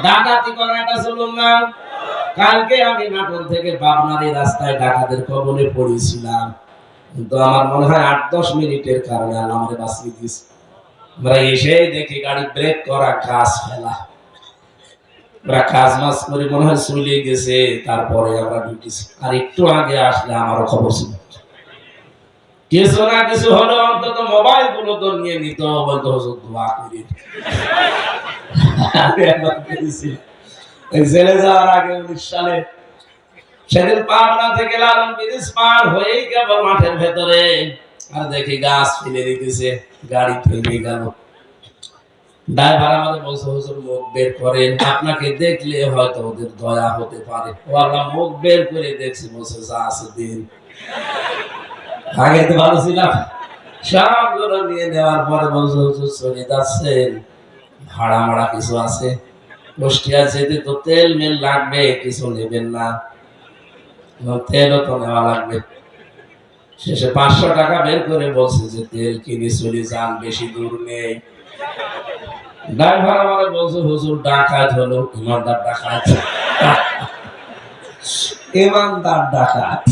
ডাকাতি করা এটা চলুন না। কালকে আমি নাটোর থেকে পাবনার রাস্তায় ডাকাতের কবলে পড়েছিলাম, কিন্তু আমার মনে হয় 8-10 মিনিটের কারণে আল্লাহ আমাদের বাঁচিয়ে দিয়েছে। আমরা এসে দেখি গাড়ি ব্রেক করা, গাছ ফেলা, আমরা কাজ মাস করে মনে হয় চলে গেছে, তারপরে আমরা ঢুকেছি। আর একটু আগে আসলে আমারও খবর ছিল, কিছু না কিছু হলো, অন্তত মোবাইল গুলো তো নিয়ে নিত, বলতো হুজুর দোয়া করি। জেলে যাওয়ার আগে 19 সালে সেদিন পাবনা থেকে লালন ব্রিজ পার হয়েই কেবল মাঠের ভেতরে, আর দেখি গাছ ফেলে দিতেছে, গাড়ি থেমে গেল। ড্রাইভার আমাদের বলছে হুজুর মুখ বের করেন, আপনাকে দেখলে হয়তো ওদের দয়া হতে পারে। ও আল্লাহ, মুখ বের করে দেখছি, বলছে যা আছে দিন। আগে তো ভালো ছিলাম, সবগুলো নিয়ে নেওয়ার পরে বলছে হুজুর চলে যাচ্ছেন, ভাড়া মাড়া কিছু আছে, কুষ্টিয়া যেতে তো তেল মেল লাগবে, কিছু নেবেন না? তেলও তো নেওয়া লাগবে। শেষে 500 টাকা বের করে বলছে যে তেল কিনে চলে যান, বেশি দূর নেই। ড্রাইভার আমাকে বলছে হুজুর ডাকাত হলো, ইমানদার ডাকাত, ইমানদার ডাকাত।